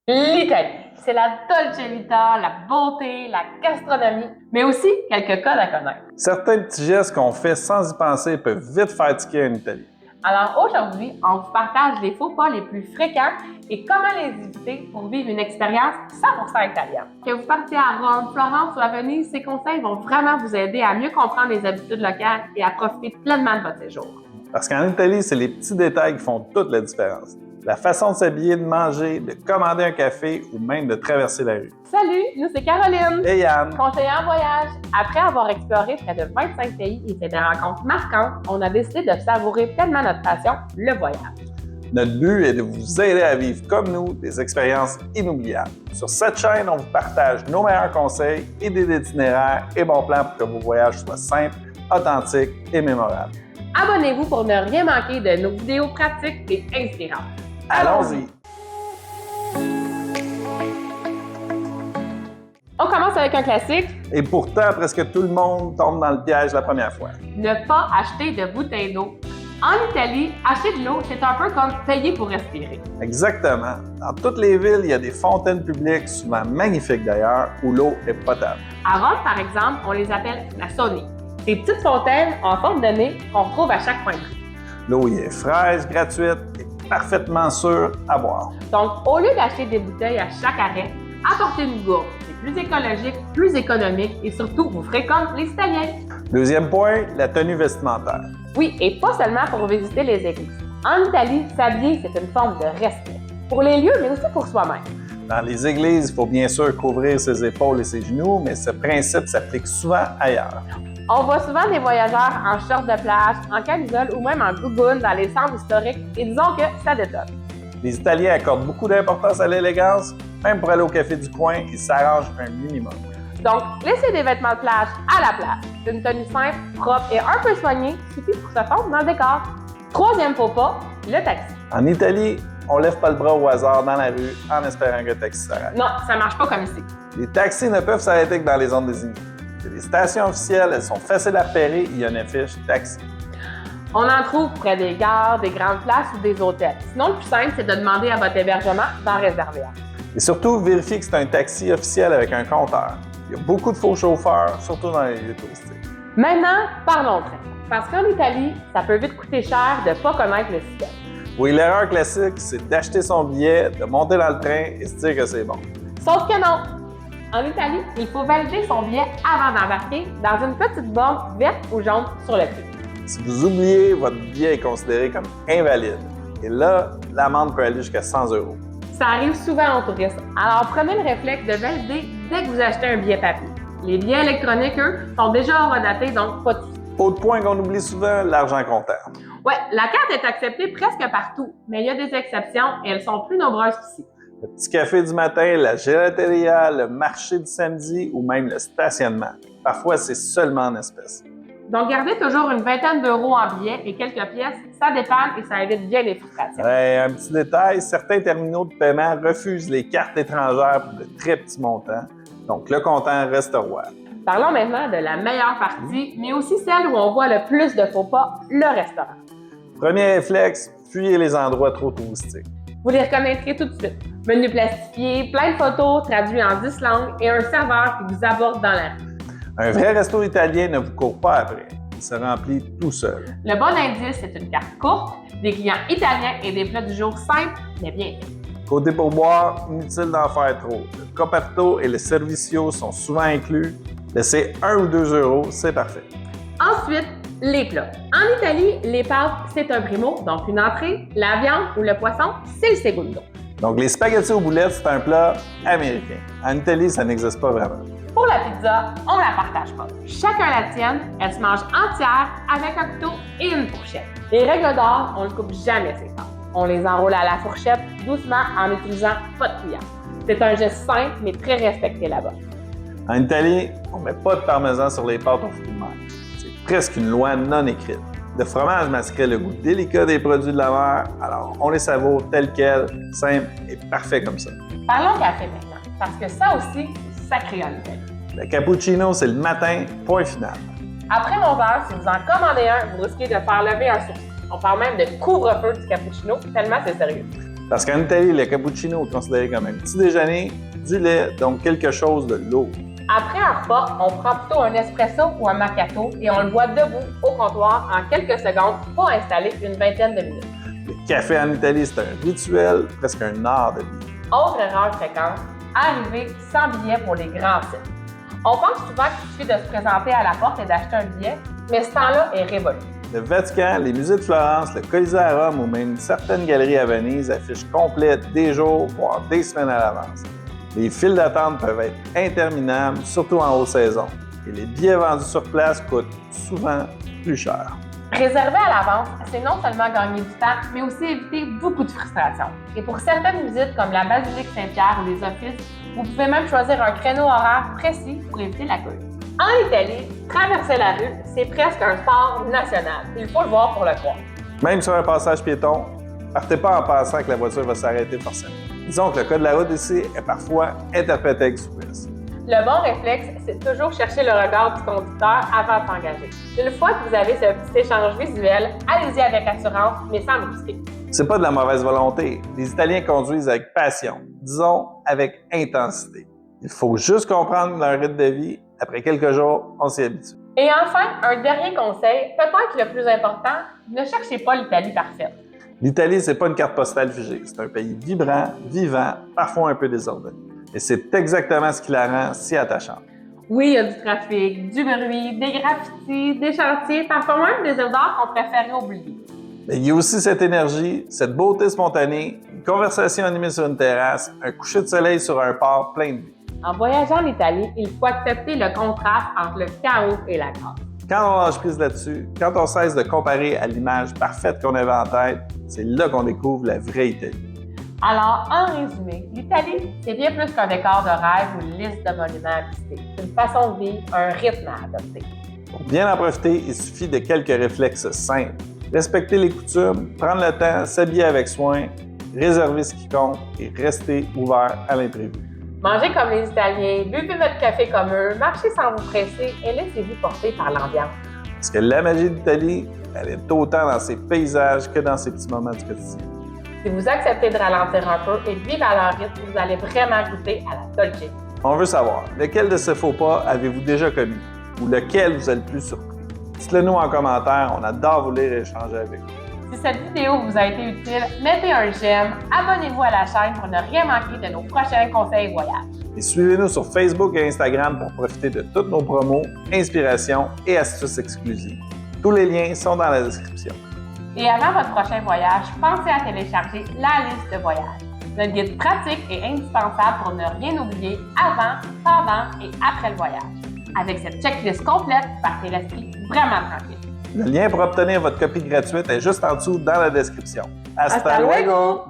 L'Italie, c'est la dolce vita, la beauté, la gastronomie, mais aussi quelques codes à connaître. Certains petits gestes qu'on fait sans y penser peuvent vite faire tiquer en Italie. Alors aujourd'hui, on vous partage les faux pas les plus fréquents et comment les éviter pour vivre une expérience 100% italienne. Que vous partiez à Rome, Florence ou à Venise, ces conseils vont vraiment vous aider à mieux comprendre les habitudes locales et à profiter pleinement de votre séjour. Parce qu'en Italie, c'est les petits détails qui font toute la différence. La façon de s'habiller, de manger, de commander un café ou même de traverser la rue. Salut, nous c'est Caroline, Et Yann, conseillère en voyage. Après avoir exploré près de 25 pays et fait des rencontres marquantes, on a décidé de savourer pleinement notre passion, le voyage. notre but est de vous aider à vivre comme nous des expériences inoubliables. Sur cette chaîne, on vous partage nos meilleurs conseils, idées d'itinéraires et bons plans pour que vos voyages soient simples, authentiques et mémorables. Abonnez-vous pour ne rien manquer de nos vidéos pratiques et inspirantes. Allons-y! On commence avec un classique, Et pourtant, presque tout le monde tombe dans le piège la première fois. ne pas acheter de bouteilles d'eau. En Italie, acheter de l'eau, c'est un peu comme payer pour respirer. Exactement. Dans toutes les villes, il y a des fontaines publiques, souvent magnifiques d'ailleurs, où l'eau est potable. À Rome, par exemple, on les appelle nasoni. Ces petites fontaines en forme de nez qu'on retrouve à chaque coin de rue. L'eau y est fraîche, gratuite et parfaitement sûre à boire. Donc, au lieu d'acheter des bouteilles à chaque arrêt, apportez une gourde. C'est plus écologique, plus économique et surtout, vous ferez comme les Italiens. Deuxième point, la tenue vestimentaire. Oui, et pas seulement pour visiter les églises. En Italie, s'habiller, c'est une forme de respect. Pour les lieux, mais aussi pour soi-même. Dans les églises, il faut bien sûr couvrir ses épaules et ses genoux, mais ce principe s'applique souvent ailleurs. On voit souvent des voyageurs en short de plage, en camisole ou même en gougoune dans les centres historiques et disons que ça détonne. Les Italiens accordent beaucoup d'importance à l'élégance, même pour aller au café du coin, ils s'arrangent un minimum. Donc, laissez des vêtements de plage à la place. Une tenue simple, propre et un peu soignée suffit pour se fondre dans le décor. Troisième faux pas, le taxi. En Italie, on lève pas le bras au hasard dans la rue en espérant que le taxi s'arrête. Non, ça marche pas comme ici. Les taxis ne peuvent s'arrêter que dans les zones désignées. C'est des stations officielles, elles sont faciles à repérer, il y a une affiche taxi. On en trouve près des gares, des grandes places ou des hôtels. Sinon, le plus simple, c'est de demander à votre hébergement d'en réserver un. Et surtout, vérifiez que c'est un taxi officiel avec un compteur. Il y a beaucoup de faux chauffeurs, surtout dans les lieux touristiques. Maintenant, parlons train. Parce qu'en Italie, ça peut vite coûter cher de ne pas connaître le système. Oui, l'erreur classique, c'est d'acheter son billet, de monter dans le train et se dire que c'est bon. Sauf que non! En Italie, il faut valider son billet avant d'embarquer dans une petite borne verte ou jaune sur le quai. Si vous oubliez, votre billet est considéré comme invalide. Et là, l'amende peut aller jusqu'à 100 €. Ça arrive souvent aux touristes, alors prenez le réflexe de valider dès que vous achetez un billet papier. Les billets électroniques, eux, sont déjà redatés, donc pas de souci. Autre point qu'on oublie souvent, l'argent comptant. Ouais, la carte est acceptée presque partout, mais il y a des exceptions et elles sont plus nombreuses qu'ici. Le petit café du matin, la gelateria, le marché du samedi ou même le stationnement. Parfois, c'est seulement en espèces. Donc, gardez toujours une vingtaine d'euros en billets et quelques pièces, ça dépanne et ça évite bien les frustrations. Un petit détail, certains terminaux de paiement refusent les cartes étrangères pour de très petits montants. Donc, le comptant reste roi. Parlons maintenant de la meilleure partie, mais aussi celle où on voit le plus de faux pas, le restaurant. Premier réflexe, fuyez les endroits trop touristiques. Vous les reconnaîtrez tout de suite. Menu plastifié, plein de photos traduits en 10 langues et un serveur qui vous aborde dans la rue. Un vrai resto italien ne vous court pas après. Il se remplit tout seul. Le bon indice, c'est une carte courte, des clients italiens et des plats du jour simples, mais bien faits. Côté pourboire, inutile d'en faire trop. Le coperto et le servicio sont souvent inclus. Laissez 1 ou 2 €, c'est parfait. Ensuite, les plats. En Italie, les pâtes, c'est un primo, donc une entrée. La viande ou le poisson, c'est le secondo. Donc, les spaghettis aux boulettes, c'est un plat américain. En Italie, ça n'existe pas vraiment. Pour la pizza, on la partage pas. Chacun la tienne, elle se mange entière avec un couteau et une fourchette. Les règles d'or, on ne coupe jamais ses pâtes. On les enroule à la fourchette doucement en utilisant pas de cuillère. C'est un geste simple mais très respecté là-bas. En Italie, on ne met pas de parmesan sur les pâtes aux fruits de mer. C'est presque une loi non écrite. Le fromage masquerait le goût délicat des produits de la mer, alors on les savoure tels quels, simple et parfait comme ça. Parlons café maintenant, parce que ça aussi, c'est sacré en Italie. Le cappuccino, c'est le matin, point final. Après 11h, si vous en commandez un, vous risquez de faire lever un sourcil. On parle même de couvre-feu du cappuccino, tellement c'est sérieux. Parce qu'en Italie, le cappuccino est considéré comme un petit déjeuner, du lait, donc quelque chose de lourd. Après un repas, on prend plutôt un espresso ou un macchiato et on le boit debout au comptoir en quelques secondes pour installer une vingtaine de minutes. Le café en Italie, c'est un rituel, presque un art de vie. Autre erreur fréquente, arriver sans billet pour les grands sites. On pense souvent qu'il suffit de se présenter à la porte et d'acheter un billet, mais ce temps-là est révolu. Le Vatican, les musées de Florence, le Colisée à Rome ou même certaines galeries à Venise affichent complètes des jours, voire des semaines à l'avance. Les files d'attente peuvent être interminables, surtout en haute saison, et les billets vendus sur place coûtent souvent plus cher. Réserver à l'avance, c'est non seulement gagner du temps, mais aussi éviter beaucoup de frustration. Et pour certaines visites comme la basilique Saint-Pierre ou les offices, vous pouvez même choisir un créneau horaire précis pour éviter la queue. En Italie, traverser la rue, c'est presque un sport national. Il faut le voir pour le croire. Même sur un passage piéton, partez pas en pensant que la voiture va s'arrêter forcément. Disons que le code de la route ici est parfois interprété avec souplesse. Le bon réflexe, c'est toujours chercher le regard du conducteur avant de s'engager. Une fois que vous avez ce petit échange visuel, allez-y avec assurance, mais sans brusquer. C'est pas de la mauvaise volonté. Les Italiens conduisent avec passion, disons avec intensité. Il faut juste comprendre leur rythme de vie. Après quelques jours, on s'y habitue. Et enfin, un dernier conseil, peut-être le plus important, ne cherchez pas l'Italie parfaite. L'Italie, c'est pas une carte postale figée. C'est un pays vibrant, vivant, parfois un peu désordonné. Et c'est exactement ce qui la rend si attachante. Oui, il y a du trafic, du bruit, des graffitis, des chantiers, parfois même des odeurs qu'on préférait oublier. Mais il y a aussi cette énergie, cette beauté spontanée, une conversation animée sur une terrasse, un coucher de soleil sur un port plein de vie. En voyageant en Italie, il faut accepter le contraste entre le chaos et la grâce. Quand on lâche prise là-dessus, quand on cesse de comparer à l'image parfaite qu'on avait en tête, c'est là qu'on découvre la vraie Italie. Alors, en résumé, l'Italie, c'est bien plus qu'un décor de rêve ou une liste de monuments à visiter. C'est une façon de vivre, un rythme à adopter. Pour bien en profiter, il suffit de quelques réflexes simples. Respecter les coutumes, prendre le temps, s'habiller avec soin, réserver ce qui compte et rester ouvert à l'imprévu. Mangez comme les Italiens, buvez votre café comme eux, marchez sans vous presser et laissez-vous porter par l'ambiance. Parce que la magie d'Italie, elle est autant dans ses paysages que dans ses petits moments du quotidien. Si vous acceptez de ralentir un peu et de vivre à leur rythme, vous allez vraiment goûter à la Dolce. On veut savoir, lequel de ces faux pas avez-vous déjà commis ou lequel vous a le plus surpris? Dites-le nous en commentaire, on adore vous lire et échanger avec vous. Si cette vidéo vous a été utile, mettez un j'aime, abonnez-vous à la chaîne pour ne rien manquer de nos prochains conseils voyages. Et suivez-nous sur Facebook et Instagram pour profiter de toutes nos promos, inspirations et astuces exclusives. Tous les liens sont dans la description. Et avant votre prochain voyage, pensez à télécharger la liste de voyages. Notre guide pratique et indispensable pour ne rien oublier avant, pendant et après le voyage. Avec cette checklist complète, partez l'esprit vraiment tranquille. Le lien pour obtenir votre copie gratuite est juste en dessous dans la description. Hasta luego!